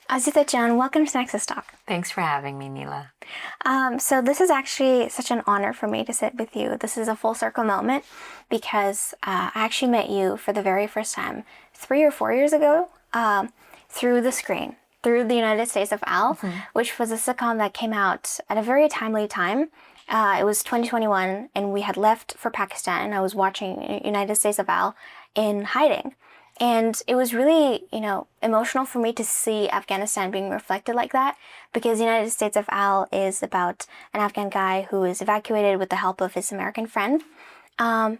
Azita Jan, welcome to NexusTalk. Thanks for having me, Nila. So this is actually such an honor for me to sit with you. This is a full circle moment because I actually met you for the very first time 3 or 4 years ago through the screen, through the United States of Al, which was a sitcom that came out at a very timely time. It was 2021 and we had left for Pakistan and I was watching United States of Al in hiding. And it was really, emotional for me to see Afghanistan being reflected like that because the United States of Al is about an Afghan guy who is evacuated with the help of his American friend. And,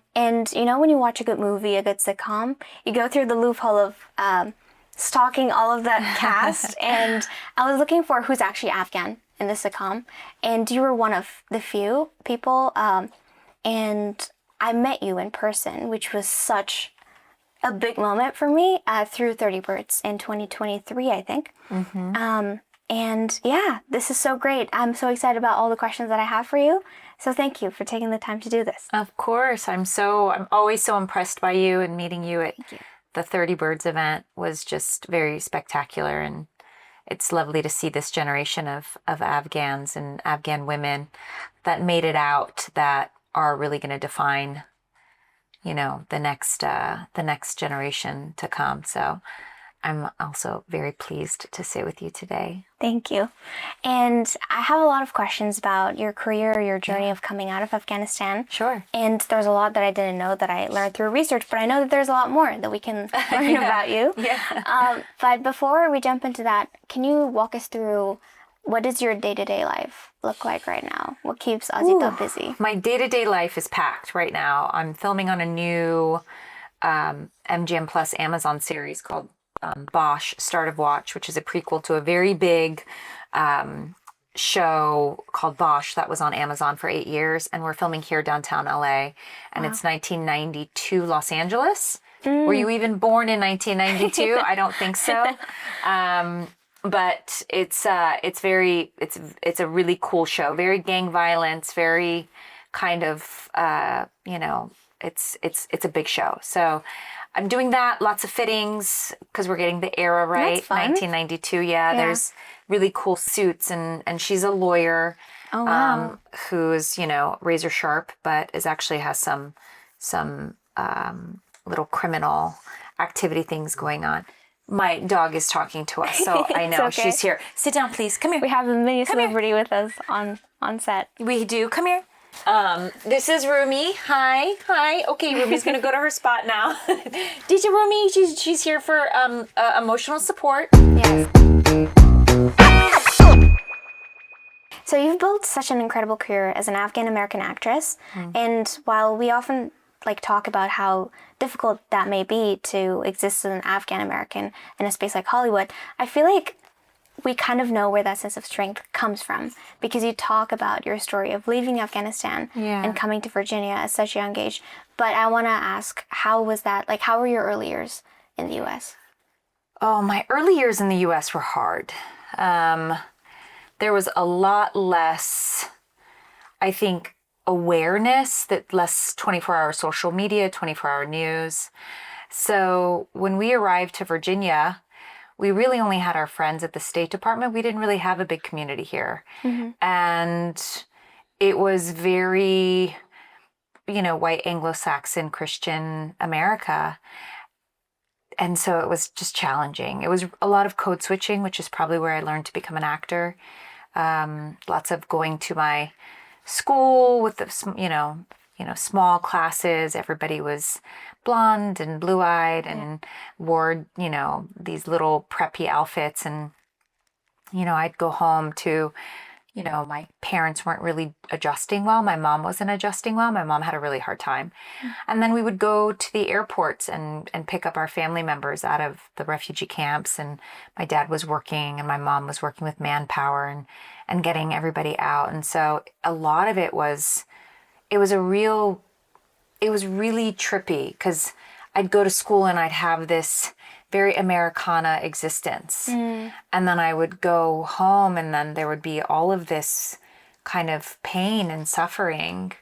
when you watch a good movie, a good sitcom, you go through the loophole of stalking all of that cast. And I was looking for who's actually Afghan in the sitcom. And you were one of the few people. And I met you in person, which was such a big moment for me through 30 Birds in 2023, I think. And yeah, this is so great. I'm so excited about all the questions that I have for you. So thank you for taking the time to do this. Of course. I'm always so impressed by you, and meeting you at the 30 Birds event was just very spectacular. And it's lovely to see this generation of Afghans and Afghan women that made it out, that are really going to define the next generation to come. So I'm also very pleased to sit with you today. Thank you. And I have a lot of questions about your career, your journey of coming out of Afghanistan. Sure. And there's a lot that I didn't know that I learned through research, but I know that there's a lot more that we can learn about you. Yeah. But before we jump into that, can you walk us through what does your day-to-day life look like right now? What keeps Azita busy? My day-to-day life is packed right now. I'm filming on a new MGM Plus Amazon series called Bosch, Start of Watch, which is a prequel to a very big show called Bosch that was on Amazon for 8 years. And we're filming here downtown LA. And It's 1992 Los Angeles. Were you even born in 1992? I don't think so. But it's a really cool show. Very gang violence, very kind of it's a big show. So I'm doing that, lots of fittings because we're getting the era right. That's fun. 1992, yeah. There's really cool suits, and she's a lawyer. Oh wow. Who is, razor sharp, but actually has some little criminal activity things going on. My dog is talking to us, so I know okay. She's here. Sit down, please. Come here. We have a mini celebrity with us on set. We do. Come here. This is Rumi. Hi. Okay, Rumi's gonna go to her spot now. DJ Rumi, she's here for emotional support. Yes. So you've built such an incredible career as an Afghan-American actress, and while we often talk about how difficult that may be to exist as an Afghan-American in a space like Hollywood, I feel like we kind of know where that sense of strength comes from because you talk about your story of leaving Afghanistan and coming to Virginia at such a young age. But I want to ask, how was that? How were your early years in the U.S.? Oh, my early years in the U.S. were hard. There was a lot less, I think, awareness, that less 24-hour social media, 24-hour news. So when we arrived to Virginia, we really only had our friends at the State Department. We didn't really have a big community here. And it was very, white Anglo-Saxon Christian America. And so it was just challenging. It was a lot of code switching, which is probably where I learned to become an actor. Lots of going to my school with the, small classes. Everybody was blonde and blue-eyed and wore, these little preppy outfits. And, I'd go home to, my parents weren't really adjusting well. My mom wasn't adjusting well. My mom had a really hard time. And then we would go to the airports and pick up our family members out of the refugee camps. And my dad was working and my mom was working with manpower and getting everybody out. And so a lot of it was really trippy because I'd go to school and I'd have this very Americana existence. And then I would go home and then there would be all of this kind of pain and suffering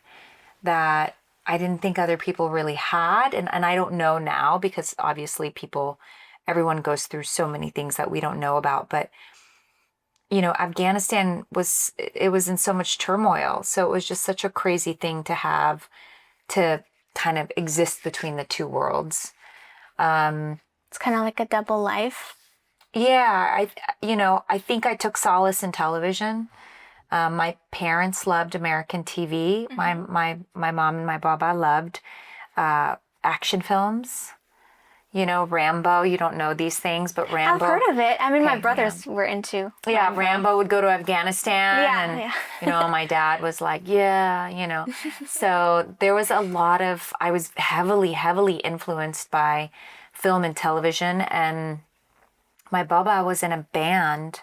that I didn't think other people really had. And I don't know now because obviously people everyone goes through so many things that we don't know about. But, Afghanistan was in so much turmoil. So it was just such a crazy thing to have to kind of exist between the two worlds. It's kind of like a double life. Yeah, I think I took solace in television. My parents loved American TV. My mom and my baba loved action films. Rambo. You don't know these things, but Rambo. I've heard of it. I mean, my Okay, brothers were into Rambo would go to Afghanistan. Yeah. My dad was like, yeah. So there was a lot of, I was heavily influenced by film and television. And my baba was in a band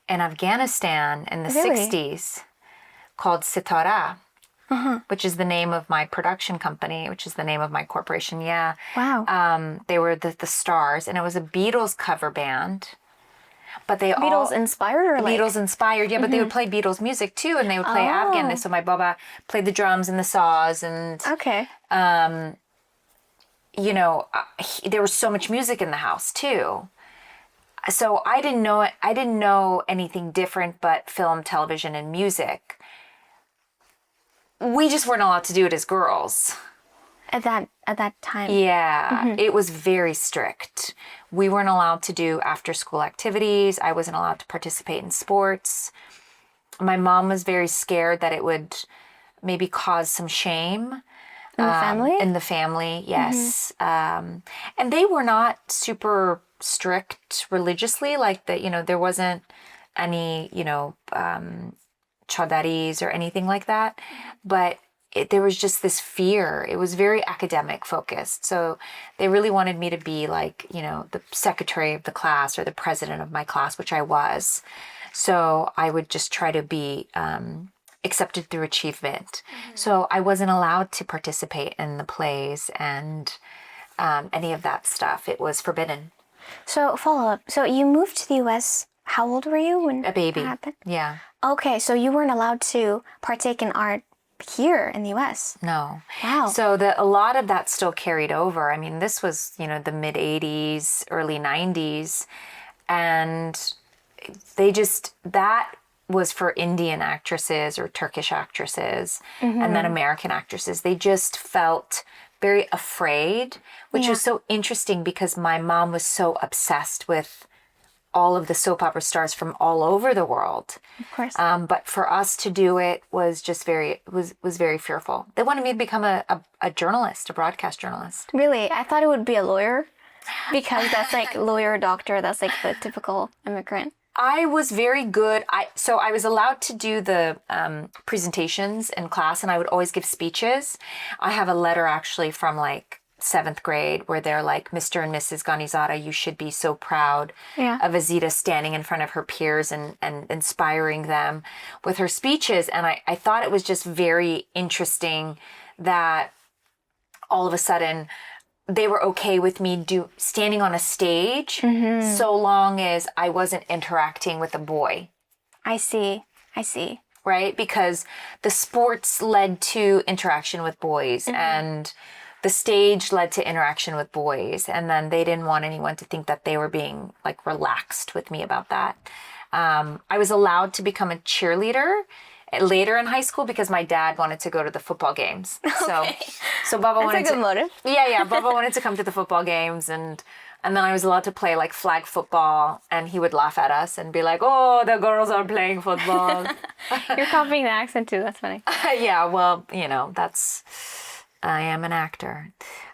in Afghanistan in the Really? 60s called Sitara, which is the name of my production company, which is the name of my corporation. Yeah. Wow. They were the Stars, and it was a Beatles cover band. But they Beatles inspired or like? Beatles inspired, yeah, but they would play Beatles music too, and they would play Afghan. So my baba played the drums and the saws, and Okay. there was so much music in the house too. So I didn't know anything different but film, television, and music. We just weren't allowed to do it as girls. At that time. Yeah, it was very strict. We weren't allowed to do after school activities. I wasn't allowed to participate in sports. My mom was very scared that it would maybe cause some shame. In the family? In the family, yes. And they were not super strict religiously, like that, there wasn't any, chadaris or anything like that. But there was just this fear. It was very academic focused. So they really wanted me to be like, the secretary of the class or the president of my class, which I was. So I would just try to be accepted through achievement. So I wasn't allowed to participate in the plays and any of that stuff. It was forbidden. So follow up. So you moved to the U.S. How old were you when A baby. that happened? Yeah. Okay, so you weren't allowed to partake in art here in the U.S. No. Wow. So a lot of that still carried over. I mean, this was, the mid 80s, early 90s. And that was for Indian actresses or Turkish actresses and then American actresses. They just felt very afraid, which was so interesting because my mom was so obsessed with all of the soap opera stars from all over the world. Of course. But for us to do it was just was very fearful. They wanted me to become a journalist, a broadcast journalist. Really? I thought it would be a lawyer because that's like lawyer, doctor. That's like the typical immigrant. I was very good. So I was allowed to do the presentations in class, and I would always give speeches. I have a letter actually from like 7th grade where they're like, Mr. and Mrs. Ghanizada, you should be so proud of Azita standing in front of her peers and inspiring them with her speeches. And I thought it was just very interesting that all of a sudden they were okay with me standing on a stage so long as I wasn't interacting with a boy. I see. Right? Because the sports led to interaction with boys and the stage led to interaction with boys. And then they didn't want anyone to think that they were being like relaxed with me about that. I was allowed to become a cheerleader later in high school because my dad wanted to go to the football games. Okay. So Baba That's wanted a good motive. Yeah, Baba wanted to come to the football games and then I was allowed to play like flag football and he would laugh at us and be like, "Oh, the girls are playing football." You're copying the accent too. That's funny. Yeah, well, I am an actor.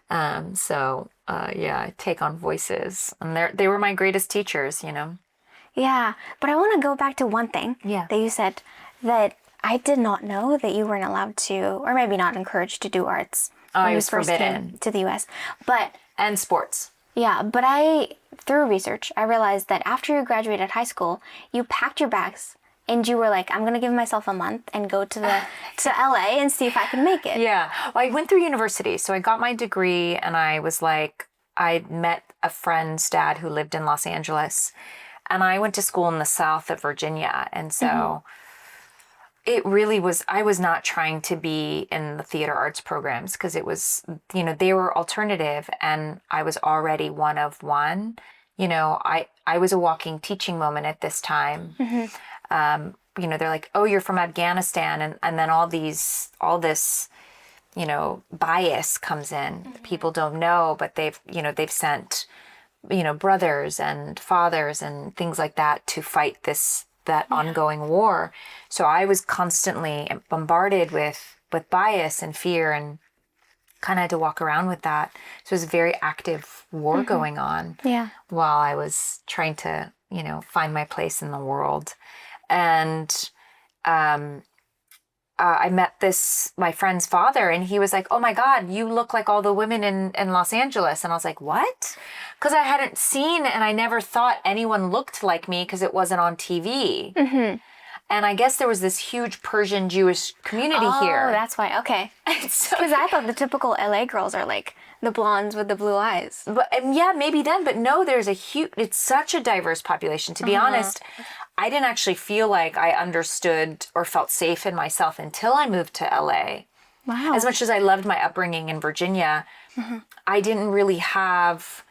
I take on voices and they were my greatest teachers, Yeah, but I want to go back to one thing that you said that I did not know that you weren't allowed to, or maybe not encouraged to do arts when it you was first forbidden. came to the U.S. But And sports. yeah, but through research, I realized that after you graduated high school, you packed your bags and you were like, I'm going to give myself a month and go to LA and see if I can make it. Yeah. Well, I went through university. So I got my degree and I was like, I met a friend's dad who lived in Los Angeles and I went to school in the south of Virginia. And so it really was, I was not trying to be in the theater arts programs because it was, they were alternative and I was already one of one. I was a walking teaching moment at this time. They're like, oh, you're from Afghanistan. And then all this, bias comes in. People don't know, but they've sent, brothers and fathers and things like that to fight that ongoing war. So I was constantly bombarded with bias and fear, and kind of had to walk around with that. So it was a very active war going on while I was trying to, find my place in the world. And I met my friend's father, and he was like, oh my God, you look like all the women in Los Angeles. And I was like, what? Because I hadn't seen, and I never thought anyone looked like me because it wasn't on TV. And I guess there was this huge Persian Jewish community here. Oh, that's why. Okay. Because I thought the typical LA girls are like the blondes with the blue eyes. But yeah, maybe then. But no, it's such a diverse population. To be honest, I didn't actually feel like I understood or felt safe in myself until I moved to LA. Wow. As much as I loved my upbringing in Virginia, I didn't really have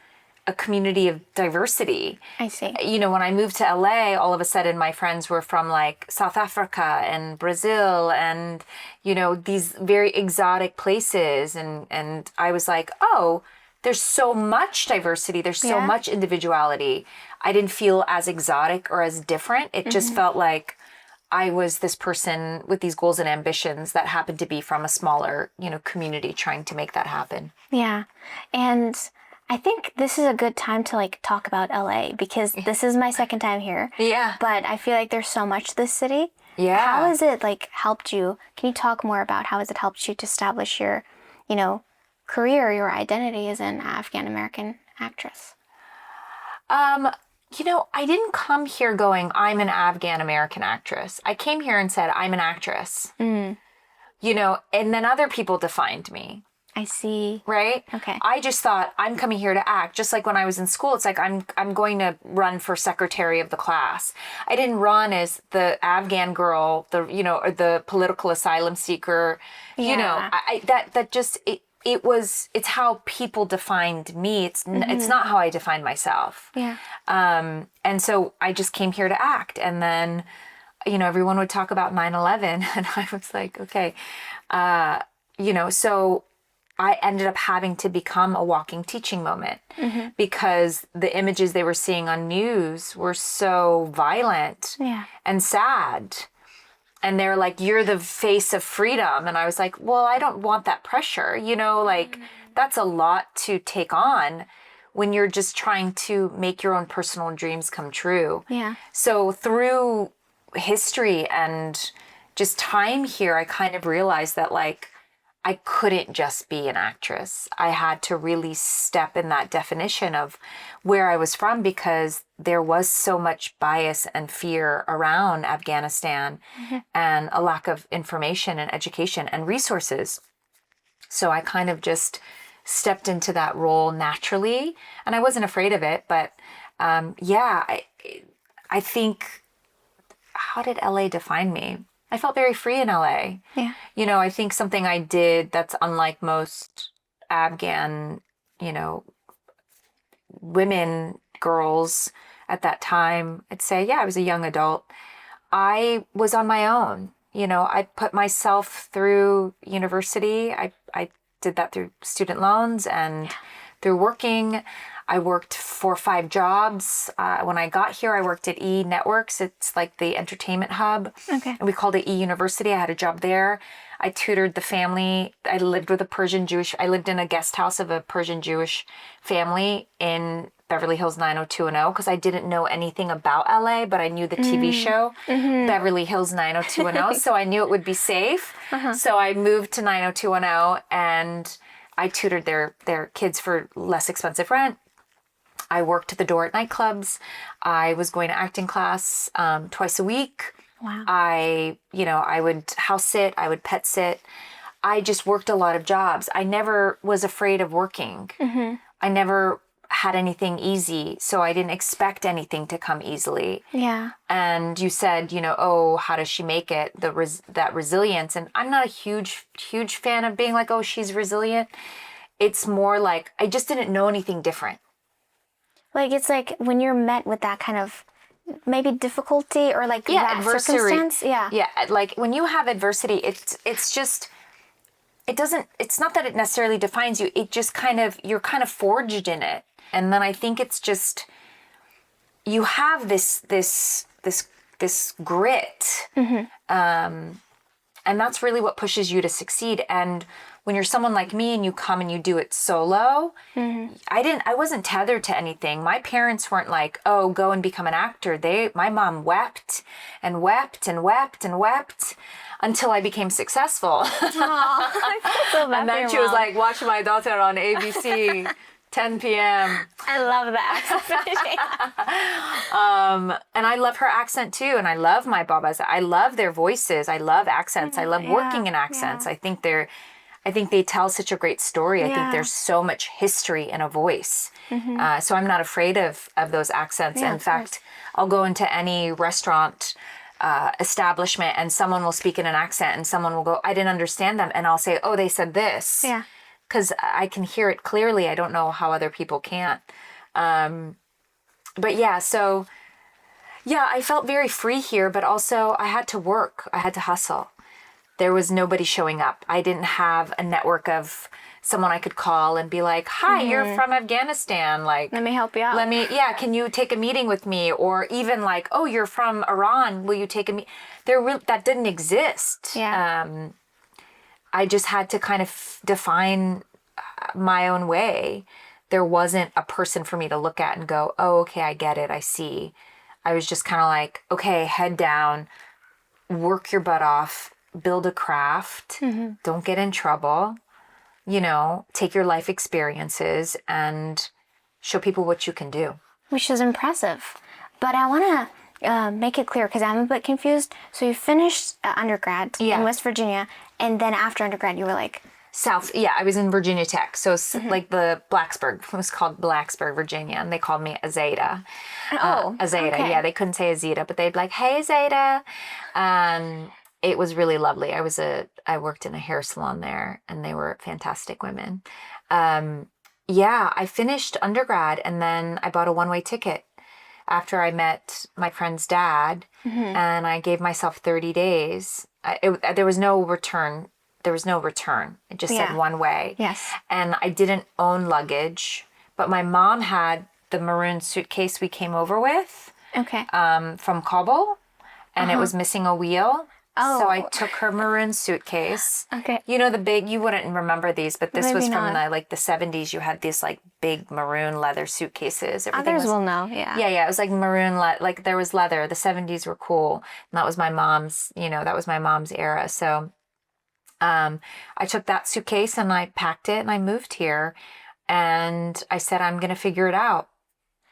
a community of diversity. I see. When I moved to LA, all of a sudden my friends were from like South Africa and Brazil and, these very exotic places. And I was like, oh, there's so much diversity. There's so much individuality. I didn't feel as exotic or as different. It just felt like I was this person with these goals and ambitions that happened to be from a smaller, community trying to make that happen. Yeah. And I think this is a good time to talk about LA because this is my second time here. Yeah. But I feel like there's so much to this city. Yeah. How has it helped you? Can you talk more about how has it helped you to establish your, career, your identity as an Afghan-American actress? I didn't come here going, I'm an Afghan-American actress. I came here and said, I'm an actress. And then other people defined me. I see. Right? Okay. I just thought I'm coming here to act. Just like when I was in school, it's like I'm going to run for secretary of the class. I didn't run as the Afghan girl, or the political asylum seeker. Yeah. It's how people defined me. It's not how I defined myself. Yeah. And so I just came here to act. And then, everyone would talk about 9/11 and I was like, okay, so I ended up having to become a walking teaching moment because the images they were seeing on news were so violent and sad. And they're like, you're the face of freedom. And I was like, well, I don't want that pressure. That's a lot to take on when you're just trying to make your own personal dreams come true. Yeah. So through history and just time here, I kind of realized that I couldn't just be an actress. I had to really step in that definition of where I was from because there was so much bias and fear around Afghanistan and a lack of information and education and resources. So I kind of just stepped into that role naturally and I wasn't afraid of it. But I think, how did LA define me? I felt very free in LA. Yeah. I think something I did that's unlike most Afghan, women, girls at that time, I'd say, I was a young adult. I was on my own. I put myself through university. I did that through student loans and through working. I worked 4 or 5 jobs. When I got here, I worked at E Networks. It's like the entertainment hub. Okay. And we called it E University. I had a job there. I tutored the family. I lived in a guest house of a Persian Jewish family in Beverly Hills 90210 because I didn't know anything about LA, but I knew the TV show Beverly Hills 90210. So I knew it would be safe. So I moved to 90210 and I tutored their kids for less expensive rent. I worked at the door at nightclubs. I was going to acting class twice a week. Wow. I would house sit. I would pet sit. I just worked a lot of jobs. I never was afraid of working. I never had anything easy, so I didn't expect anything to come easily. Yeah. And you said, oh, how does she make it? That resilience. And I'm not a huge fan of being like, oh, she's resilient. It's more like I just didn't know anything different. Like, it's like when you're met with that kind of maybe difficulty or like that adversity. circumstance. Yeah, like when you have adversity, it's just, it's not that it necessarily defines you. It just you're kind of forged in it. And then I think it's just, you have this grit. And that's really what pushes you to succeed. And when you're someone like me and you come and you do it solo, I wasn't tethered to anything. My parents weren't like, oh, go and become an actor. My mom wept and wept and wept and wept until I became successful. I feel so bad And then she was like watching my daughter on ABC 10 p.m. I love the accent. And I love her accent too. And I love my babas. I love their voices. I love accents. I love working in accents. I think they tell such a great story. I think there's so much history in a voice. So I'm not afraid of those accents. In fact, I'll go into any restaurant establishment and someone will speak in an accent and someone will go, I didn't understand them. And I'll say, oh, they said this. Yeah. Because I can hear it clearly. I don't know how other people can't. But yeah, so yeah, I felt very free here, but also I had to work. I had to hustle. There was nobody showing up. I didn't have a network of someone I could call and be like, hi, you're from Afghanistan. Like, Let me help you out. Can you take a meeting with me? Or even like, oh, you're from Iran. Will you take a meeting? That didn't exist. Yeah. I just had to kind of define my own way. There wasn't a person for me to look at and go, oh, okay, I get it. I see. I was just kind of like, okay, head down, work your butt off, build a craft, don't get in trouble, take your life experiences and show people what you can do. Which is impressive. But I want to make it clear because I'm a bit confused. So you finished undergrad in West Virginia, and then after undergrad you were like... I was in Virginia Tech. So like the Blacksburg, it was called Blacksburg, Virginia, and they called me Azita. Azita, okay. yeah, they couldn't say Azita, but they'd be like, hey, Azita. It was really lovely. I worked in a hair salon there, and they were fantastic women. I finished undergrad, and then I bought a one-way ticket after I met my friend's dad, and I gave myself 30 days. There was no return. It just said one way. Yes. And I didn't own luggage, but my mom had the maroon suitcase we came over with. Okay. From Kabul, and it was missing a wheel. Oh. So I took her maroon suitcase. Okay. The big, you wouldn't remember these, but this was Maybe from not. the 70s. You had these like big maroon leather suitcases. Others will know, yeah. Yeah, it was like maroon, like there was leather. The 70s were cool. And that was my mom's, that was my mom's era. So I took that suitcase and I packed it and I moved here and I said, I'm going to figure it out.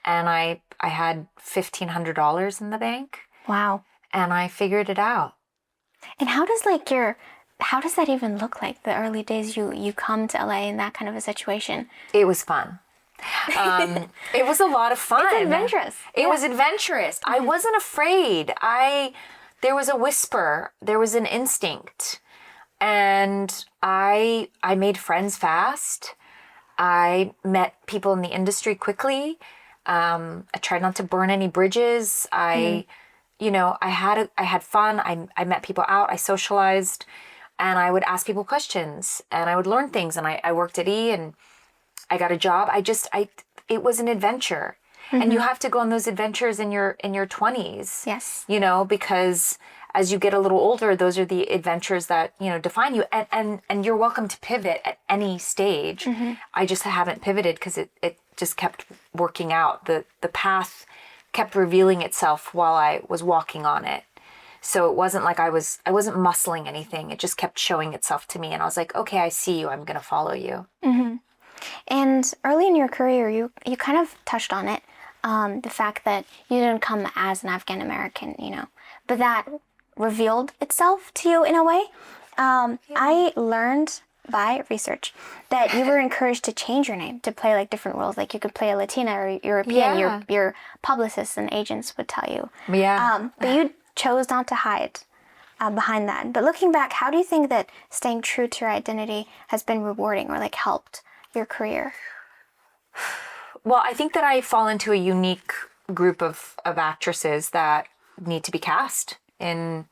And I had $1,500 in the bank. Wow. And I figured it out. And how does that even look like, the early days you come to LA in that kind of a situation? It was fun. It was a lot of fun. It's adventurous. It was adventurous. I wasn't afraid. There was a whisper. There was an instinct. And I made friends fast. I met people in the industry quickly. I tried not to burn any bridges. I had fun. I met people out. I socialized, and I would ask people questions, and I would learn things. And I worked at E, and I got a job. It was an adventure, and you have to go on those adventures in your 20s. Yes. Because as you get a little older, those are the adventures that, define you. And you're welcome to pivot at any stage. I just haven't pivoted because it just kept working out. The path kept revealing itself while I was walking on it. So it wasn't like I wasn't muscling anything. It just kept showing itself to me. And I was like, okay, I see you. I'm going to follow you. And early in your career, you kind of touched on it. The fact that you didn't come as an Afghan-American, but that revealed itself to you in a way. I learned by research that you were encouraged to change your name to play like different roles. Like you could play a Latina or European. Your publicists and agents would tell you. But you chose not to hide behind that. But looking back, how do you think that staying true to your identity has been rewarding or like helped your career? Well, I think that I fall into a unique group of actresses that need to be cast in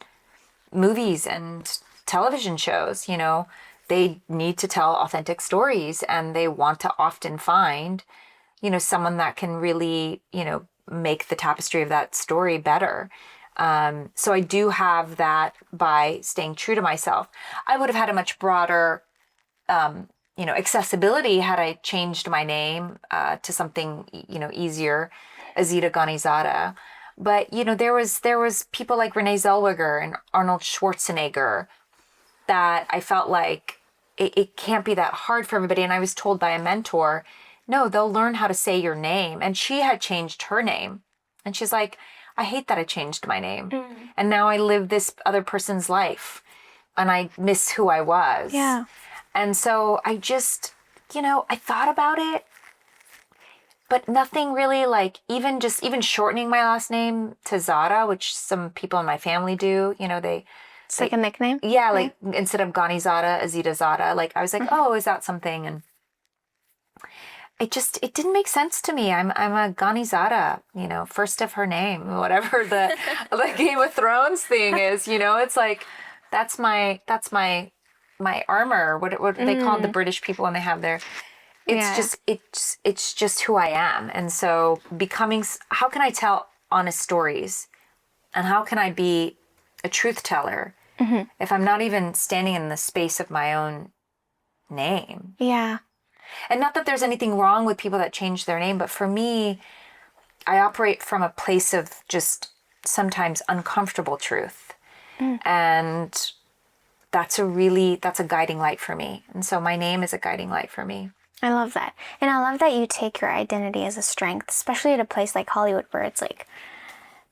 movies and television shows. You know, they need to tell authentic stories, and they want to often find, you know, someone that can really, you know, make the tapestry of that story better. So I do have that by staying true to myself. I would have had a much broader, you know, accessibility had I changed my name to something, you know, easier, Azita Ghanizada. But, you know, there was people like Renee Zellweger and Arnold Schwarzenegger that I felt like it can't be that hard for everybody. And I was told by a mentor, no, they'll learn how to say your name. And she had changed her name. And she's like, I hate that I changed my name. And now I live this other person's life. And I miss who I was. Yeah. And so I just, you know, I thought about it. But nothing really, like, even shortening my last name to Zada, which some people in my family do, you know, it's like a nickname? Yeah, like, instead of Ghanizada, Azita Zada, like, I was like, oh, is that something? And it didn't make sense to me. I'm a Ghanizada, you know, first of her name, whatever the Game of Thrones thing is, you know, it's like, that's my armor. What they call the British people when they have their... It's just who I am. And so how can I tell honest stories? And how can I be a truth teller if I'm not even standing in the space of my own name? Yeah. And not that there's anything wrong with people that change their name, but for me, I operate from a place of just sometimes uncomfortable truth. And that's a guiding light for me. And so my name is a guiding light for me. I love that. And I love that you take your identity as a strength, especially at a place like Hollywood where it's like,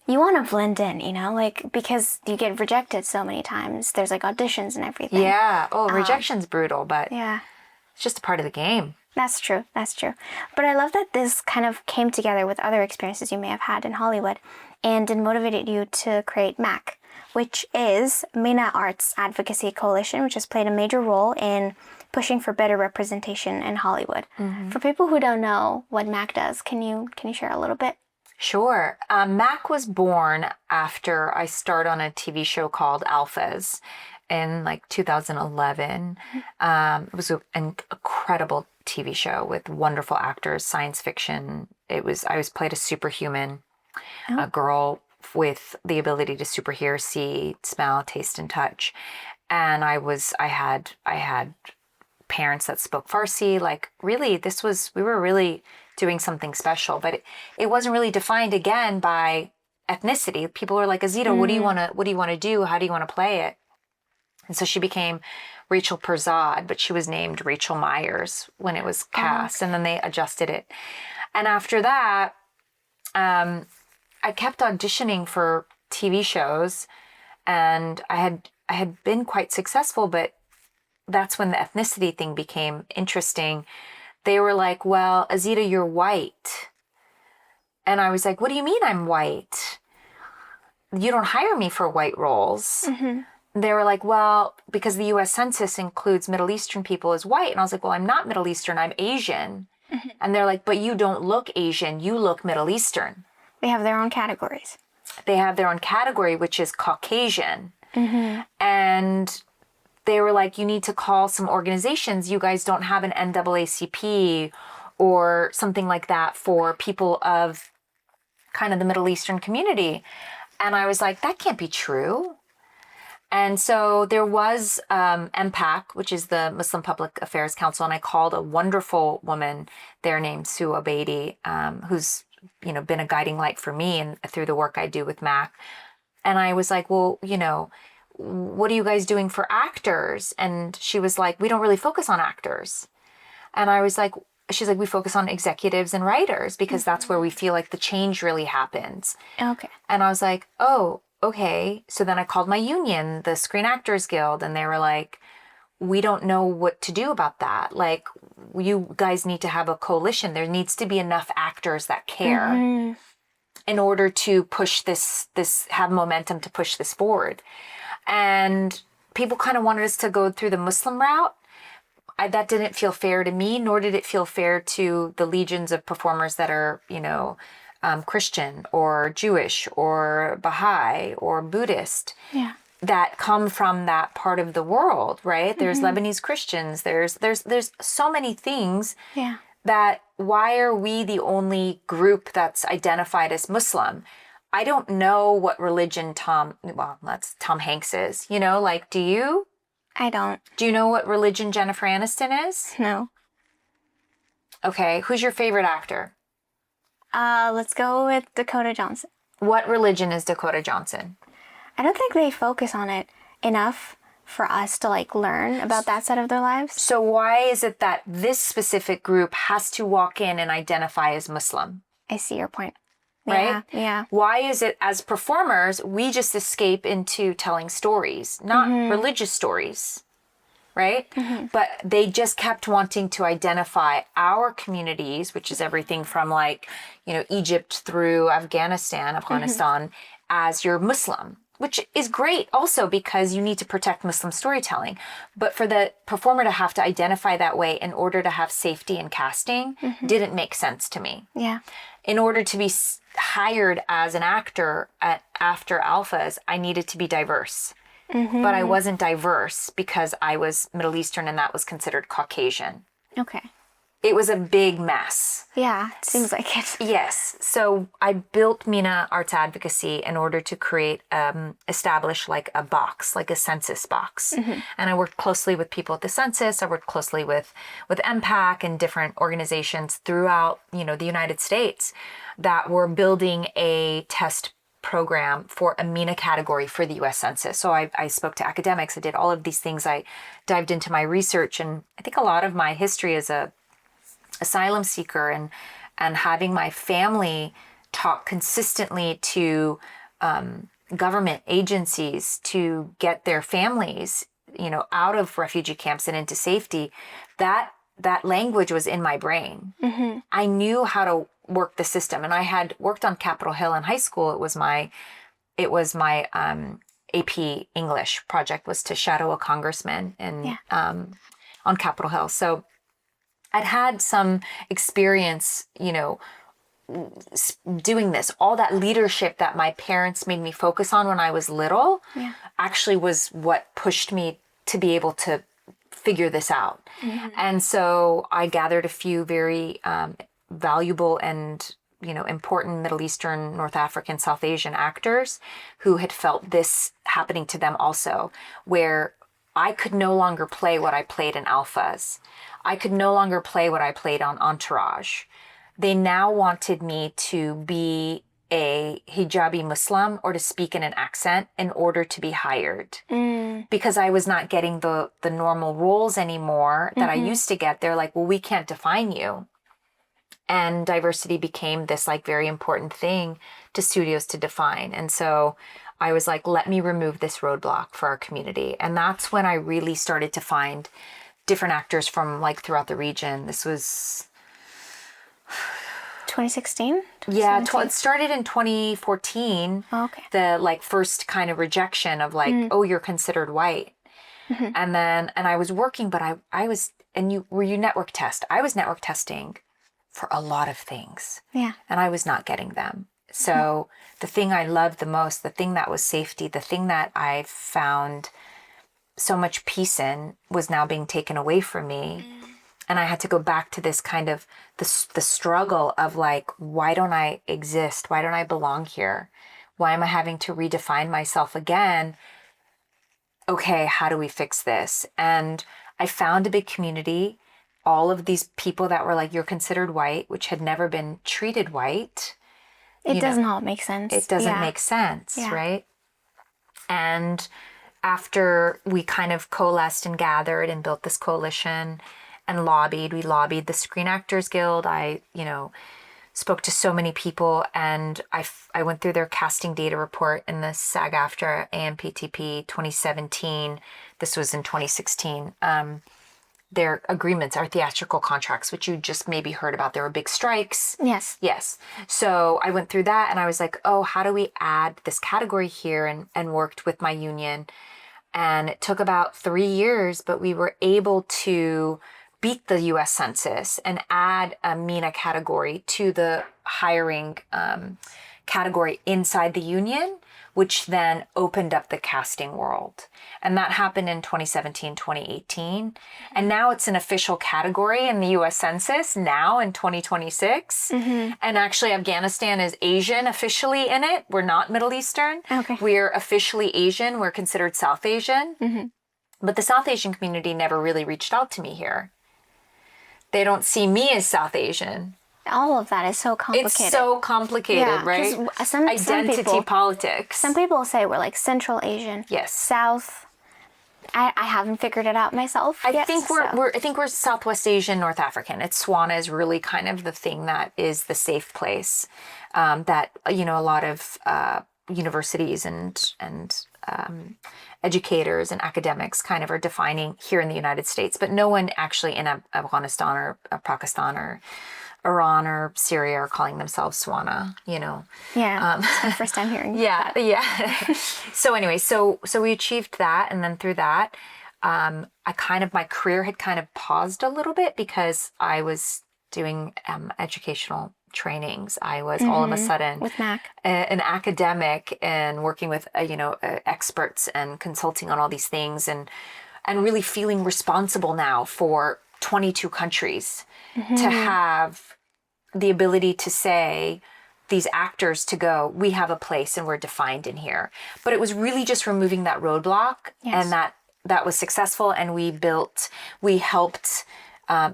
you want to blend in, you know, like, because you get rejected so many times. There's like auditions and everything. Yeah. Oh, rejection's brutal, but yeah, it's just a part of the game. That's true. That's true. But I love that this kind of came together with other experiences you may have had in Hollywood and it motivated you to create MAAC, which is MENA Arts Advocacy Coalition, which has played a major role in pushing for better representation in Hollywood. For people who don't know what MAAC does, can you share a little bit? Sure. MAAC was born after I starred on a TV show called Alphas in like 2011. It was an incredible TV show with wonderful actors, science fiction. I was played a superhuman, a girl with the ability to superhear, see, smell, taste, and touch. And I had parents that spoke Farsi. Like, really, we were really doing something special, but it wasn't really defined again by ethnicity. People were like, Azita, what do you want to do? How do you want to play it? And so she became Rachel Perzad, but she was named Rachel Myers when it was cast, and then they adjusted it. And after that, I kept auditioning for TV shows, and I had been quite successful, but that's when the ethnicity thing became interesting. They were like, well, Azita, you're white. And I was like, what do you mean I'm white? You don't hire me for white roles. They were like, well, because the U.S. Census includes Middle Eastern people as white. And I was like, well, I'm not Middle Eastern, I'm Asian. And they're like, but you don't look Asian, you look Middle Eastern. They have their own categories. They have their own category, which is Caucasian. And they were like, you need to call some organizations. You guys don't have an NAACP or something like that for people of kind of the Middle Eastern community. And I was like, that can't be true. And so there was MPAC, which is the Muslim Public Affairs Council, and I called a wonderful woman there named Sue Obeidi, who's been a guiding light for me and through the work I do with MAAC. And I was like, well, what are you guys doing for actors? And she was like, we don't really focus on actors. And I was like, she's like, we focus on executives and writers because that's where we feel like the change really happens. Okay. And I was like, oh, okay. So then I called my union, the Screen Actors Guild, and they were like, we don't know what to do about that. Like, you guys need to have a coalition. There needs to be enough actors that care in order to push this, have momentum to push this forward. And people kind of wanted us to go through the Muslim route. that didn't feel fair to me, nor did it feel fair to the legions of performers that are, Christian or Jewish or Baha'i or Buddhist. Yeah. That come from that part of the world, right? There's Lebanese Christians. There's so many things. Yeah. That why are we the only group that's identified as Muslim? I don't know what religion that's Tom Hanks is. Do you? I don't. Do you know what religion Jennifer Aniston is? No. Okay, who's your favorite actor? Let's go with Dakota Johnson. What religion is Dakota Johnson? I don't think they focus on it enough for us to learn about that side of their lives. So why is it that this specific group has to walk in and identify as Muslim? I see your point. Right? Yeah. Why is it as performers, we just escape into telling stories, not religious stories, right? But they just kept wanting to identify our communities, which is everything from Egypt through Afghanistan, as you're Muslim, which is great also because you need to protect Muslim storytelling. But for the performer to have to identify that way in order to have safety in casting didn't make sense to me. Yeah. In order to be hired as an actor at AFTRA Alphas, I needed to be diverse. But I wasn't diverse because I was Middle Eastern and that was considered Caucasian. Okay. It was a big mess. Yeah, it seems like it. Yes. So I built MENA Arts Advocacy in order to establish a box, like a census box. And I worked closely with people at the census. I worked closely with MPAAC and different organizations throughout, the United States that were building a test program for a MENA category for the U.S. Census. So I spoke to academics. I did all of these things. I dived into my research. And I think a lot of my history as a asylum seeker and having my family talk consistently to government agencies to get their families, out of refugee camps and into safety, that language was in my brain. I knew how to work the system, and I had worked on Capitol Hill in high school. It was my AP English project was to shadow a congressman on Capitol Hill. So I'd had some experience, doing this. All that leadership that my parents made me focus on when I was little actually was what pushed me to be able to figure this out. And so I gathered a few very valuable and, important Middle Eastern, North African, South Asian actors who had felt this happening to them also, where I could no longer play what I played in Alphas. I could no longer play what I played on Entourage. They now wanted me to be a hijabi Muslim or to speak in an accent in order to be hired. Because I was not getting the normal roles anymore that I used to get. They're like, well, we can't define you. And diversity became this very important thing to studios to define. And so I was like, let me remove this roadblock for our community. And that's when I really started to find different actors from throughout the region. This was 2016? Yeah, it started in 2014. Oh, okay. The first kind of rejection of oh, you're considered white. And I was working, but I was, and you network test. I was network testing for a lot of things. Yeah. And I was not getting them. So the thing I loved the most, the thing that was safety, the thing that I found so much peace in was now being taken away from me. And I had to go back to this kind of the struggle of why don't I exist? Why don't I belong here? Why am I having to redefine myself again? Okay, how do we fix this? And I found a big community, all of these people that were you're considered white, which had never been treated white. It does not make sense. It doesn't make sense, right? And after we kind of coalesced and gathered and built this coalition and we lobbied the Screen Actors Guild. I, spoke to so many people, and I went through their casting data report in the SAG-AFTRA AMPTP 2017. This was in 2016. Their agreements, our theatrical contracts, which you just maybe heard about. There were big strikes. Yes. So I went through that and I was like, oh, how do we add this category here? And worked with my union And it took about 3 years, but we were able to beat the US Census and add a MENA category to the hiring category inside the union, which then opened up the casting world. And that happened in 2017, 2018. And now it's an official category in the US Census now in 2026. And actually Afghanistan is Asian officially in it. We're not Middle Eastern. Okay. We're officially Asian. We're considered South Asian. But the South Asian community never really reached out to me here. They don't see me as South Asian. All of that is so complicated. It's so complicated, Yeah, 'cause right? some Identity people- politics. Some people say we're like Central Asian. Yes. South. I haven't figured it out myself. I think we're Southwest Asian, North African. SWANA is really kind of the thing that is the safe place that a lot of universities and educators and academics kind of are defining here in the United States, but no one actually in Afghanistan or Pakistan or Iran or Syria are calling themselves SWANA, Yeah, it's my first time hearing Yeah, that. yeah. So anyway, so we achieved that, and then through that, my career had kind of paused a little bit because I was doing educational trainings. I was all of a sudden With MAAC. an academic and working with experts and consulting on all these things, and really feeling responsible now for 22 countries to have the ability to say these actors to go, we have a place and we're defined in here. But it was really just removing that roadblock. Yes. And that was successful. And we helped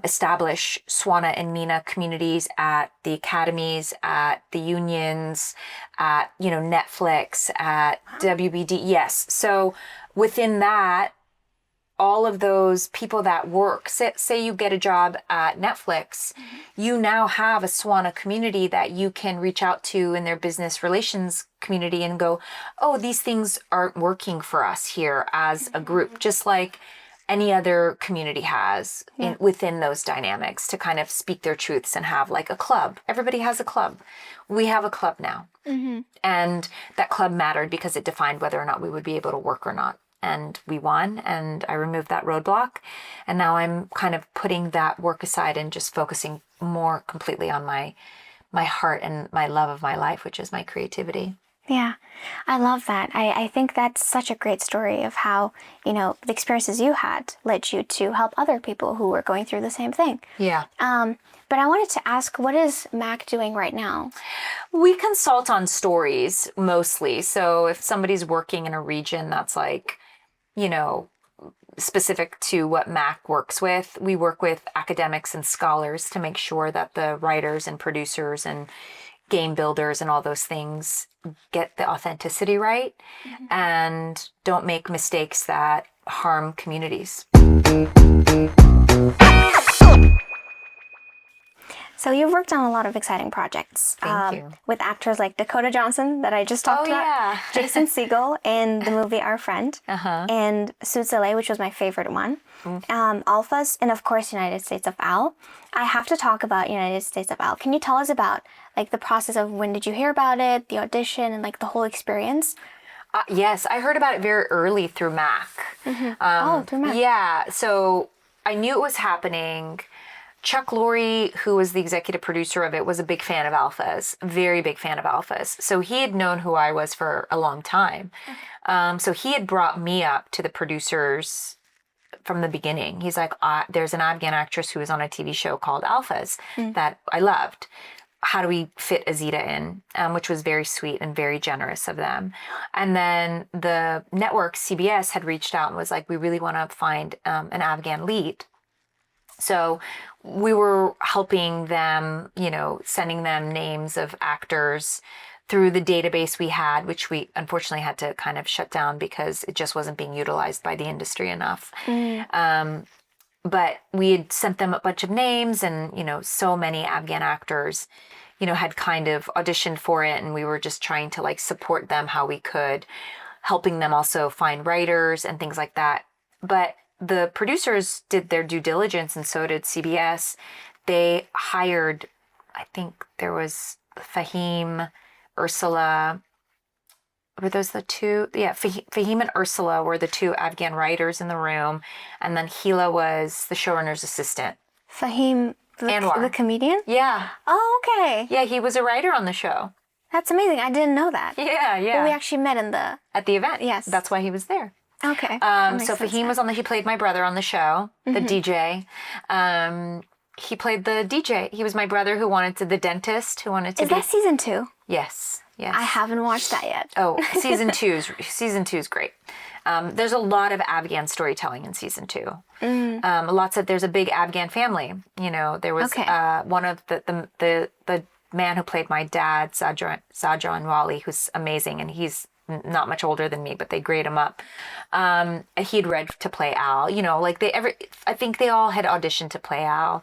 establish SWANA and MENA communities at the academies, at the unions, at Netflix, at WBD. Yes. So within that, all of those people that work, say you get a job at Netflix, you now have a SWANA community that you can reach out to in their business relations community and go, oh, these things aren't working for us here as a group, just like any other community has within those dynamics, to kind of speak their truths and have like a club. Everybody has a club. We have a club now. And that club mattered because it defined whether or not we would be able to work or not. And we won, and I removed that roadblock. And now I'm kind of putting that work aside and just focusing more completely on my heart and my love of my life, which is my creativity. Yeah, I love that. I think that's such a great story of how, the experiences you had led you to help other people who were going through the same thing. Yeah. But I wanted to ask, what is MAAC doing right now? We consult on stories mostly. So if somebody's working in a region that's like, specific to what MAAC works with, we work with academics and scholars to make sure that the writers and producers and game builders and all those things get the authenticity right and don't make mistakes that harm communities. So you've worked on a lot of exciting projects. Thank you. With actors like Dakota Johnson that I just talked about, yeah. Jason Segel in the movie Our Friend, and Suits LA, which was my favorite one, Alphas, and of course United States of Al. I have to talk about United States of Al. Can you tell us about like the process of when did you hear about it, the audition, and like the whole experience? Yes, I heard about it very early through MAAC. Through MAAC. Yeah, so I knew it was happening. Chuck Lorre, who was the executive producer of it, was a big fan of Alphas, very big fan of Alphas. So he had known who I was for a long time. So he had brought me up to the producers from the beginning. He's like, there's an Afghan actress who was on a TV show called Alphas that I loved. How do we fit Azita in? Which was very sweet and very generous of them. And then the network, CBS, had reached out and was like, we really want to find an Afghan lead. So we were helping them, sending them names of actors through the database we had, which we unfortunately had to kind of shut down because it just wasn't being utilized by the industry enough. But we had sent them a bunch of names and, so many Afghan actors, had kind of auditioned for it. And we were just trying to like support them how we could, helping them also find writers and things like that. But the producers did their due diligence, and so did CBS. They hired, I think there was Fahim, Ursula, were those the two? Yeah, Fahim and Ursula were the two Afghan writers in the room, and then Hila was the showrunner's assistant. Fahim, the comedian? Yeah. Oh, okay. Yeah, he was a writer on the show. That's amazing. I didn't know that. Yeah, yeah. Well, we actually met at the event. Yes. That's why he was there. Okay. So Fahim was he played my brother on the show, the DJ. He played the DJ. He was my brother the dentist who wanted to Is that season 2? Yes. Yes. I haven't watched that yet. Oh, season two is great. There's a lot of Afghan storytelling in season 2. There's a big Afghan family. You know, there was one of the man who played my dad, Sajan Wali, who's amazing, and he's not much older than me, but they grade him up. He'd read to play Al. You know, like I think they all had auditioned to play Al.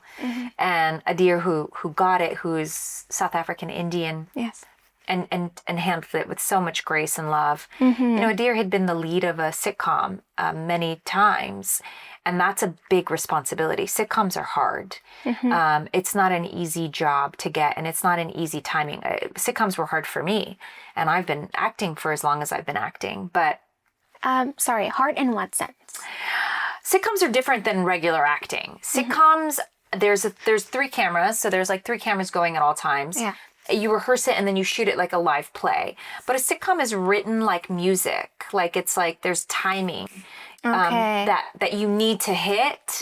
And Adir, who got it, who's South African Indian. Yes. And handled it with so much grace and love. You know, Adir had been the lead of a sitcom many times, and that's a big responsibility. Sitcoms are hard. It's not an easy job to get, and it's not an easy timing. Sitcoms were hard for me, and I've been acting for as long as I've been acting. But hard in what sense? Sitcoms are different than regular acting. Sitcoms, there's 3 cameras, so there's like 3 cameras going at all times. Yeah. You rehearse it and then you shoot it like a live play. But a sitcom is written like music. Like it's like there's timing that you need to hit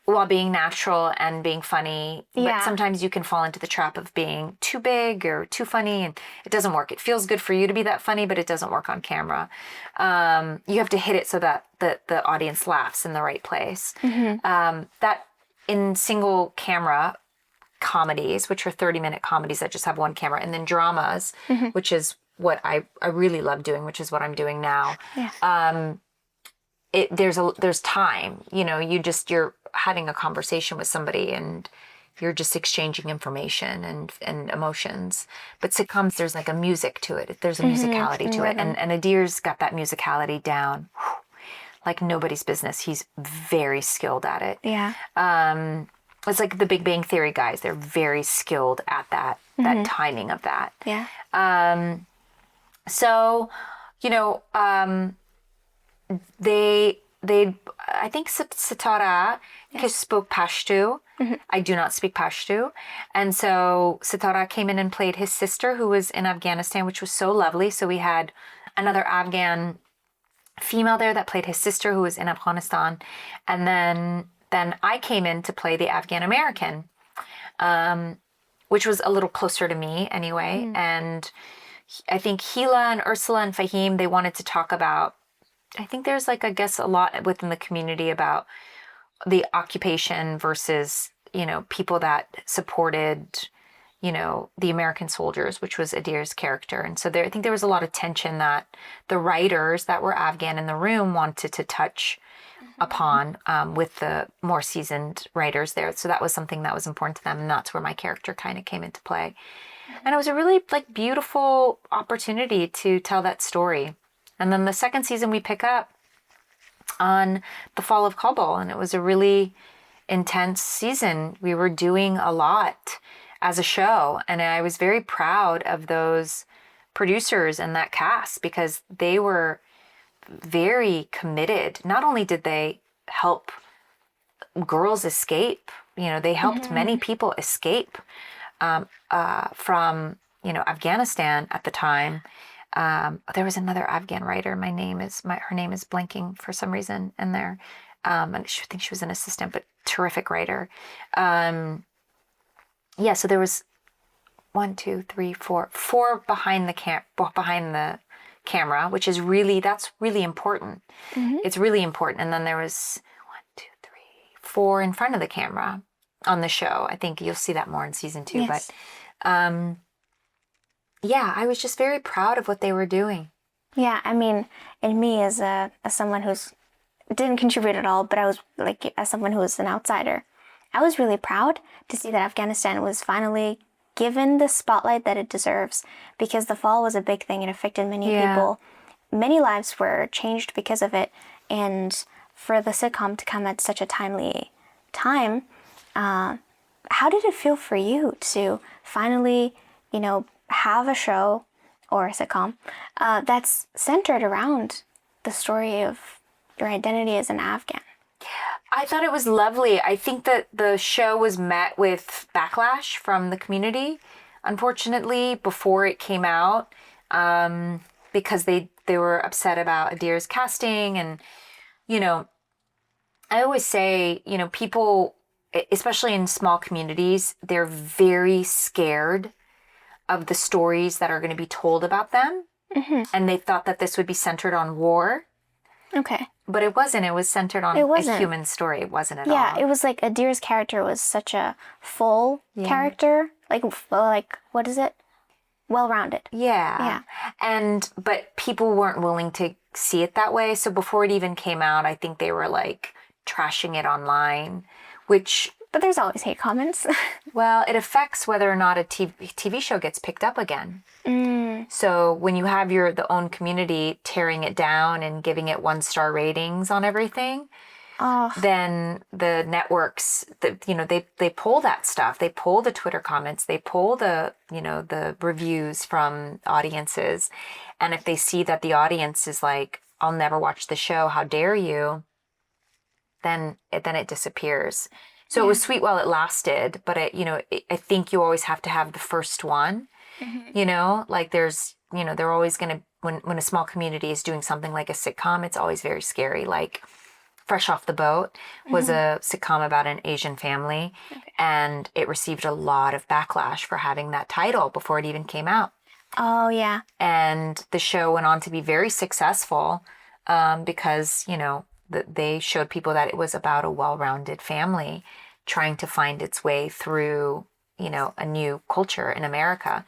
while being natural and being funny. Yeah. But sometimes you can fall into the trap of being too big or too funny, and it doesn't work. It feels good for you to be that funny, but it doesn't work on camera. You have to hit it so that the audience laughs in the right place. That in single camera comedies, which are 30-minute comedies that just have one camera, and then dramas, which is what I really love doing, which is what I'm doing now. Yeah. There's time, you know, you're having a conversation with somebody and you're just exchanging information and emotions. But sitcoms, there's like a music to it. There's a musicality to it. And Adir's got that musicality down like nobody's business. He's very skilled at it. Yeah. It's like the Big Bang Theory guys. They're very skilled at that timing of that. Yeah. So, you know, I think Sitara spoke Pashto. I do not speak Pashto. And so Sitara came in and played his sister who was in Afghanistan, which was so lovely. So we had another Afghan female there that played his sister who was in Afghanistan. And then I came in to play the Afghan-American, which was a little closer to me anyway. And I think Hila and Ursula and Fahim, they wanted to talk about, I think there's like, I guess, a lot within the community about the occupation versus, you know, people that supported, you know, the American soldiers, which was Adir's character. And so I think there was a lot of tension that the writers that were Afghan in the room wanted to touch upon with the more seasoned writers there. So that was something that was important to them, and that's where my character kind of came into play. And it was a really like beautiful opportunity to tell that story. And then the second season we pick up on the fall of Kabul, and it was a really intense season. We were doing a lot as a show, and I was very proud of those producers and that cast because they were very committed. Not only did they help girls escape, you know, they helped many people escape from, you know, Afghanistan at the time. There was another Afghan writer. Her name is blanking for some reason in there. And I think she was an assistant, but terrific writer. Yeah, so there was 1, 2, 3, 4 behind the camera, which is that's really important. It's really important. And then there was 1, 2, 3, 4 in front of the camera on the show. I think you'll see that more in season 2. Yes. But yeah, I was just very proud of what they were doing. Yeah, I mean, and me as someone who's didn't contribute at all, but I was like, as someone who was an outsider, I was really proud to see that Afghanistan was finally given the spotlight that it deserves, because the fall was a big thing. It affected many people. Many lives were changed because of it. And for the sitcom to come at such a timely time, how did it feel for you to finally, you know, have a show or a sitcom that's centered around the story of your identity as an Afghan. I thought it was lovely. I think that the show was met with backlash from the community, unfortunately, before it came out, because they were upset about Adir's casting. And, I always say, people, especially in small communities, they're very scared of the stories that are going to be told about them. Mm-hmm. And they thought that this would be centered on war. Okay. But it wasn't. It was centered on a human story. It wasn't at all. Yeah, it was like Adir's character was such a full character. Like, what is it? Well-rounded. Yeah. But people weren't willing to see it that way. So before it even came out, I think they were like trashing it online, which... But there's always hate comments. Well, it affects whether or not a TV show gets picked up again. So when you have the own community tearing it down and giving it 1-star ratings on everything, then the networks, they pull that stuff. They pull the Twitter comments. They pull the reviews from audiences. And if they see that the audience is like, I'll never watch the show, how dare you, then it disappears. So it was sweet while it lasted, but I think you always have to have the first one. Mm-hmm. Like they're always going to, when a small community is doing something like a sitcom, it's always very scary. Like Fresh Off the Boat was a sitcom about an Asian family, and it received a lot of backlash for having that title before it even came out. Oh, yeah. And the show went on to be very successful because, they showed people that it was about a well-rounded family trying to find its way through, a new culture in America.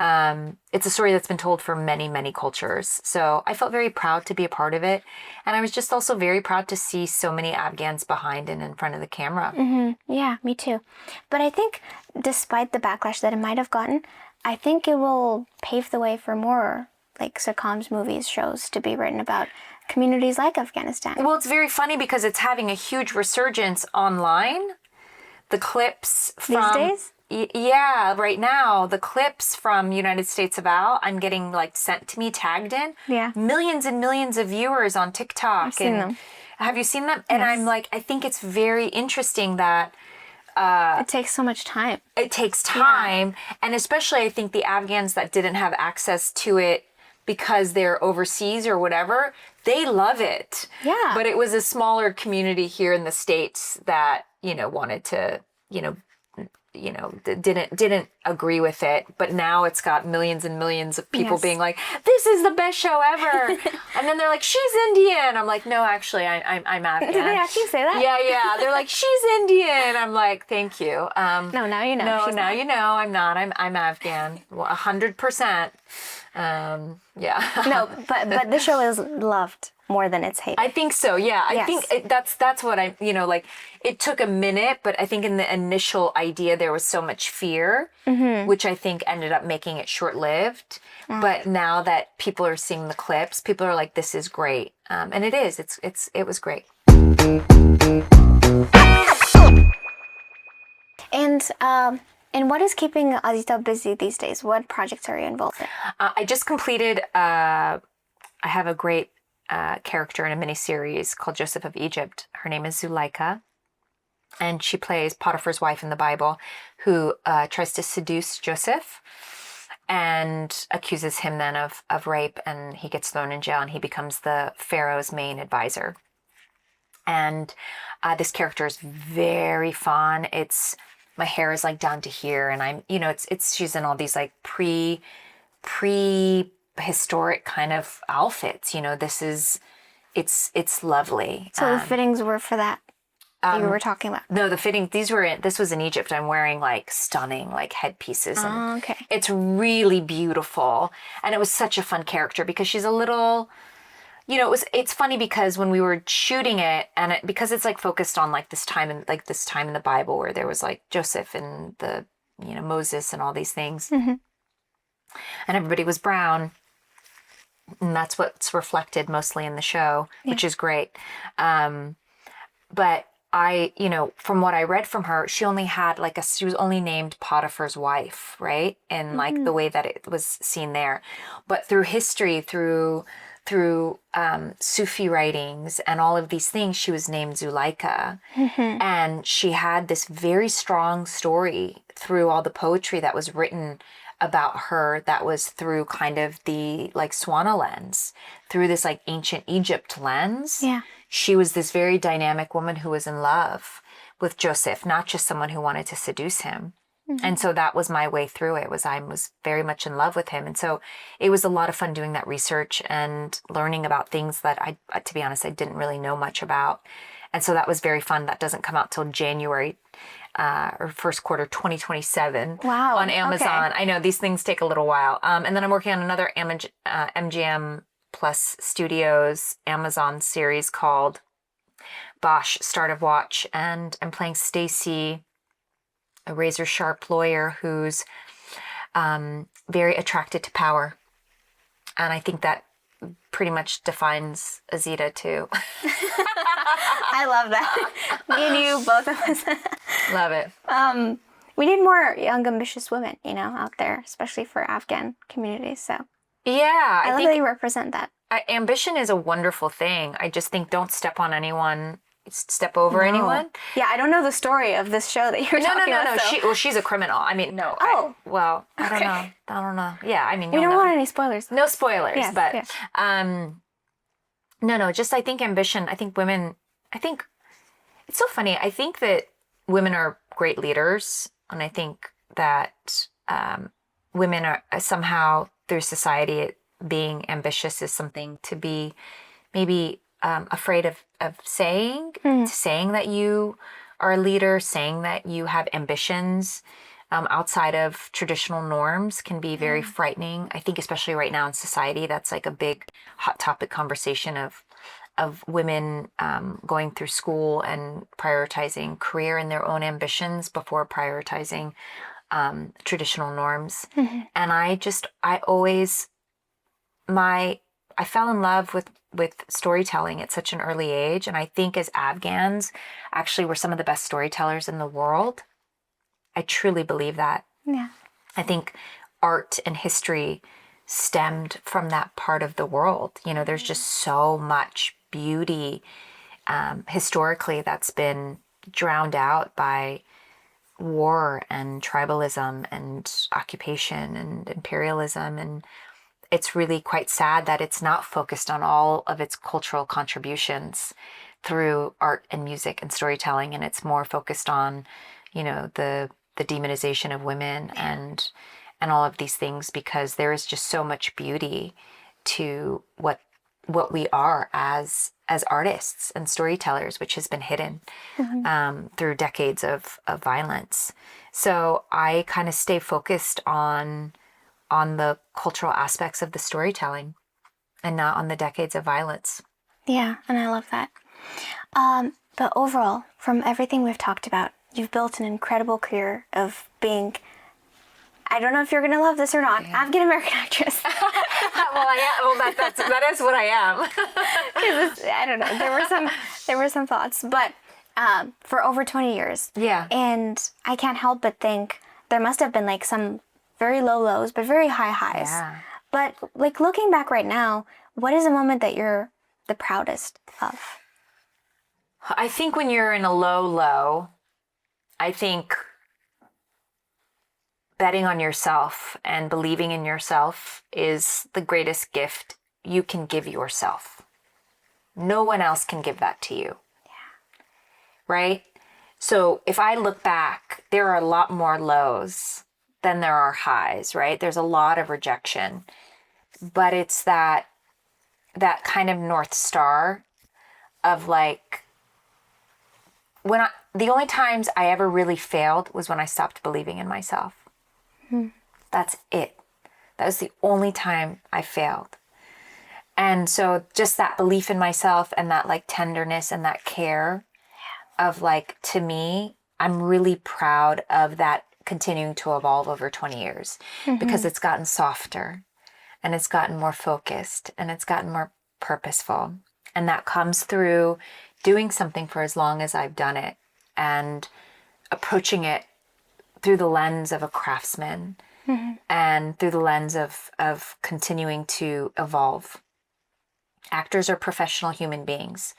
It's a story that's been told for many, many cultures. So I felt very proud to be a part of it. And I was just also very proud to see so many Afghans behind and in front of the camera. Mm-hmm. Yeah, me too. But I think despite the backlash that it might have gotten, I think it will pave the way for more like sitcoms, movies, shows to be written about communities like Afghanistan. Well, it's very funny because it's having a huge resurgence online. The clips from... These days? Yeah, right now, the clips from United States of Al, I'm getting like sent to me, tagged in. Yeah. Millions and millions of viewers on TikTok. I've seen them. Have you seen them? And I'm like, I think it's very interesting that... it takes so much time. It takes time. Yeah. And especially, I think the Afghans that didn't have access to it because they're overseas or whatever, they love it. Yeah. But it was a smaller community here in the States that, wanted to, didn't agree with it. But now it's got millions and millions of people being like, this is the best show ever. And then they're like, she's Indian. I'm like, no, actually, I'm Afghan. Did they actually say that? Yeah. They're like, she's Indian. I'm like, thank you. No, now you know. No, now you know. I'm not. I'm Afghan. 100%. Yeah. No, but the show is loved more than it's hated. I think so. Yeah. I think that's what I, it took a minute, but I think in the initial idea, there was so much fear, which I think ended up making it short-lived. But now that people are seeing the clips, people are like, this is great. And it is, it was great. And what is keeping Azita busy these days? What projects are you involved in? I just completed, I have a great character in a miniseries called Joseph of Egypt. Her name is Zuleika, and she plays Potiphar's wife in the Bible who tries to seduce Joseph and accuses him then of rape, and he gets thrown in jail and he becomes the Pharaoh's main advisor. And this character is very fun. My hair is like down to here, and I'm, she's in all these like prehistoric kind of outfits. It's lovely. So the fittings were for that you were talking about? No, the fittings, this was in Egypt. I'm wearing like stunning like headpieces. And okay. It's really beautiful. And it was such a fun character because she's a little, it's funny because when we were shooting it, and because it's like focused on like this time in the Bible where there was like Joseph and the, Moses and all these things. Mm-hmm. And everybody was brown. And that's what's reflected mostly in the show, which is great. But from what I read from her, she only had she was only named Potiphar's wife, right? And like the way that it was seen there. But through history, through Sufi writings and all of these things, she was named Zuleika. And she had this very strong story through all the poetry that was written about her, that was through kind of the Swana lens, through this ancient Egypt lens. Yeah. She was this very dynamic woman who was in love with Joseph, not just someone who wanted to seduce him. And so that was my way through it, I was very much in love with him. And so it was a lot of fun doing that research and learning about things that to be honest, I didn't really know much about. And so that was very fun. That doesn't come out till January or first quarter 2027 on Amazon. Okay. I know these things take a little while. And then I'm working on another MGM Plus Studios Amazon series called Bosch Start of Watch. And I'm playing Stacy, a razor sharp lawyer who's very attracted to power. And I think that pretty much defines Azita too. I love that. Me and you, both of us. Love it. We need more young, ambitious women, out there, especially for Afghan communities. So yeah, I love that you represent that. Ambition is a wonderful thing. I just think don't step on anyone. Step over anyone. Yeah, I don't know the story of this show that you're talking about. No. She's a criminal. I mean, no. Oh. I don't know. Yeah, I mean, we don't want any spoilers. No spoilers, yes, but yes. No. Just I think ambition. I think women. I think it's so funny. I think that women are great leaders, and I think that women are somehow through society being ambitious is something to be maybe afraid of saying that you are a leader, saying that you have ambitions outside of traditional norms can be very frightening. I think especially right now in society, that's a big hot topic conversation of women going through school and prioritizing career and their own ambitions before prioritizing traditional norms. And I fell in love with storytelling at such an early age. And I think as Afghans, actually, we're some of the best storytellers in the world. I truly believe that. Yeah. I think art and history stemmed from that part of the world. There's just so much beauty historically that's been drowned out by war and tribalism and occupation and imperialism. And it's really quite sad that it's not focused on all of its cultural contributions through art and music and storytelling, and it's more focused on, the demonization of women and all of these things, because there is just so much beauty to what we are as artists and storytellers, which has been hidden through decades of violence. So I kind of stay focused on the cultural aspects of the storytelling and not on the decades of violence. Yeah, and I love that. But overall, from everything we've talked about, you've built an incredible career of being, I don't know if you're going to love this or not, Afghan-American actress. That is what I am. I don't know. There were some thoughts, but for over 20 years. Yeah. And I can't help but think there must have been some very low lows, but very high highs. Yeah. But looking back right now, what is a moment that you're the proudest of? I think when you're in a low, I think betting on yourself and believing in yourself is the greatest gift you can give yourself. No one else can give that to you. Yeah. Right? So if I look back, there are a lot more lows than there are highs, right? There's a lot of rejection, but it's that kind of North Star of the only times I ever really failed was when I stopped believing in myself. That's it. That was the only time I failed. And so just that belief in myself and that tenderness and that care of to me, I'm really proud of that continuing to evolve over 20 years because it's gotten softer and it's gotten more focused and it's gotten more purposeful. And that comes through doing something for as long as I've done it and approaching it through the lens of a craftsman and through the lens of continuing to evolve. Actors are professional human beings.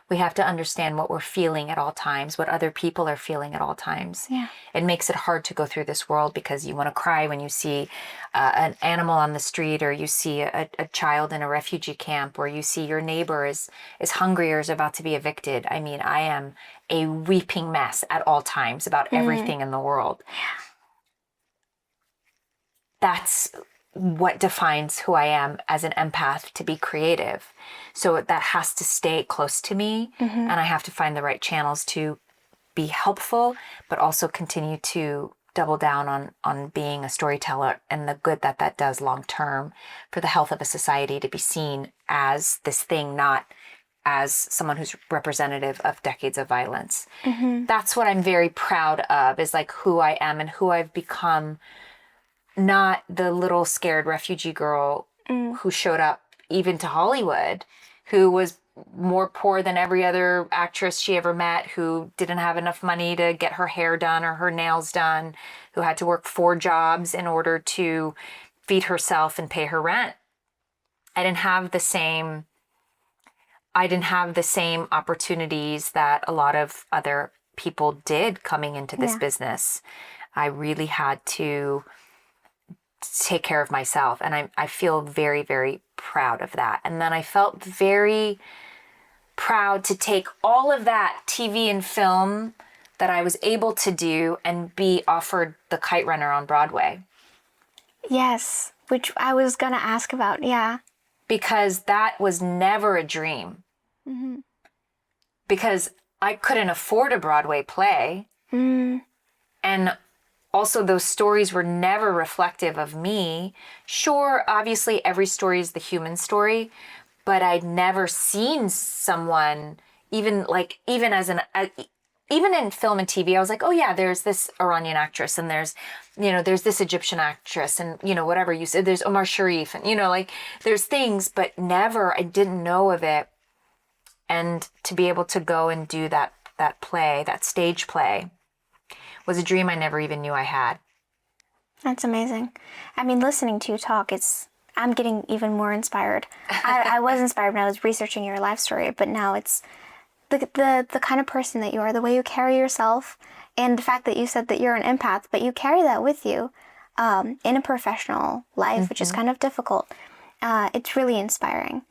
We have to understand what we're feeling at all times, what other people are feeling at all times. Yeah. It makes it hard to go through this world because you want to cry when you see an animal on the street, or you see a child in a refugee camp, or you see your neighbor is hungry or is about to be evicted. I mean, I am a weeping mess at all times about everything in the world. That's what defines who I am as an empath, to be creative. So that has to stay close to me, and I have to find the right channels to be helpful, but also continue to double down on being a storyteller and the good that that does long term for the health of a society, to be seen as this thing, not as someone who's representative of decades of violence. That's what I'm very proud of, is like who I am and who I've become. Not the little scared refugee girl who showed up even to Hollywood, who was more poor than every other actress she ever met, who didn't have enough money to get her hair done or her nails done, who had to work 4 jobs in order to feed herself and pay her rent. I didn't have the same opportunities that a lot of other people did coming into this business. I really had to take care of myself, and I feel very, very proud of that. And then I felt very proud to take all of that TV and film that I was able to do and be offered the Kite Runner on Broadway. Yes, which I was going to ask about, yeah. Because that was never a dream. Because I couldn't afford a Broadway play. And also, those stories were never reflective of me. Sure, obviously, every story is the human story, but I'd never seen someone, even in film and TV, I was like, oh yeah, there's this Iranian actress, and there's this Egyptian actress, and whatever you said, there's Omar Sharif, and there's things, but never, I didn't know of it. And to be able to go and do that play, that stage play, was a dream I never even knew I had. That's amazing. I mean, listening to you talk, I'm getting even more inspired. I was inspired when I was researching your life story, but now it's the kind of person that you are, the way you carry yourself, and the fact that you said that you're an empath, but you carry that with you in a professional life, which is kind of difficult. It's really inspiring.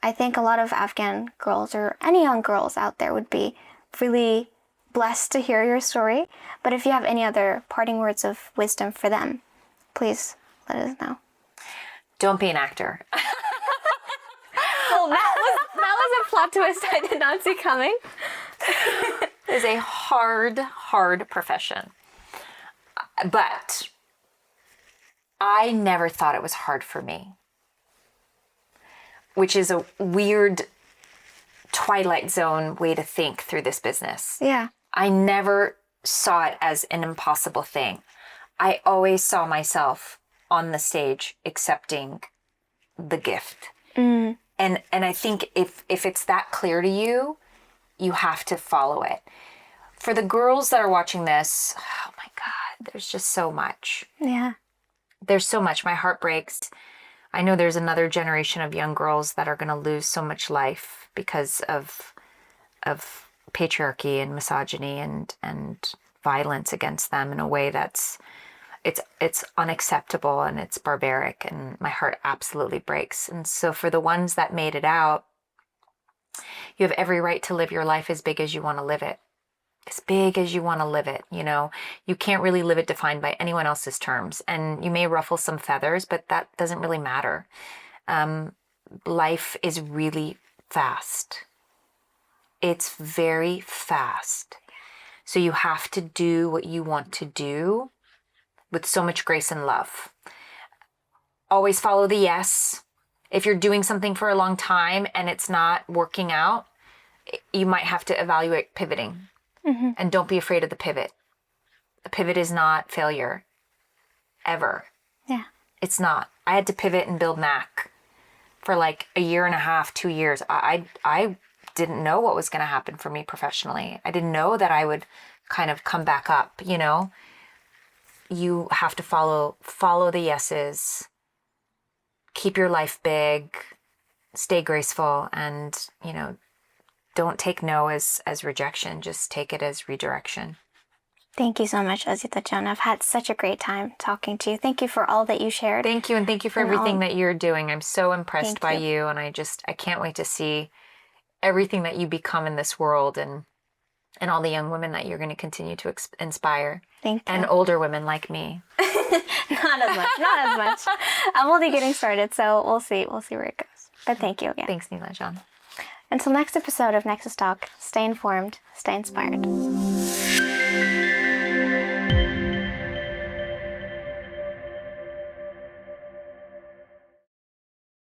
I think a lot of Afghan girls, or any young girls out there, would be really blessed to hear your story. But if you have any other parting words of wisdom for them, please let us know. Don't be an actor. Well, that was a plot twist I did not see coming. It's a hard profession. But I never thought it was hard for me, which is a weird Twilight Zone way to think through this business. Yeah. I never saw it as an impossible thing. I always saw myself on the stage accepting the gift. And I think if it's that clear to you, you have to follow it. For the girls that are watching this, oh my God, there's just so much. Yeah. There's so much. My heart breaks. I know there's another generation of young girls that are going to lose so much life because of patriarchy and misogyny and violence against them in a way that's it's unacceptable and it's barbaric, and my heart absolutely breaks. And so for the ones that made it out, you have every right to live your life as big as you want to live it. As big as you want to live it. You can't really live it defined by anyone else's terms, and you may ruffle some feathers, but that doesn't really matter. Life is really fast. It's very fast. So you have to do what you want to do with so much grace and love. Always follow the yes. If you're doing something for a long time and it's not working out, you might have to evaluate pivoting. And don't be afraid of the pivot. The pivot is not failure. Ever. Yeah. It's not. I had to pivot and build MAAC for like a year and a half, 2 years. I didn't know what was going to happen for me professionally. I didn't know that I would kind of come back up, you know. You have to follow the yeses, keep your life big, stay graceful, and, you know, don't take no as rejection, just take it as redirection. Thank you so much, Azita Jan. I've had such a great time talking to you. Thank you for all that you shared. Thank you, and thank you for everything that you're doing. I'm so impressed by you, and I can't wait to see everything that you become in this world, and all the young women that you're going to continue to inspire. Thank you. And older women like me. Not as much. I'm only getting started, so we'll see where it goes. But thank you again. Thanks, Nila Jan. Until next episode of Nexus Talk, stay informed, stay inspired.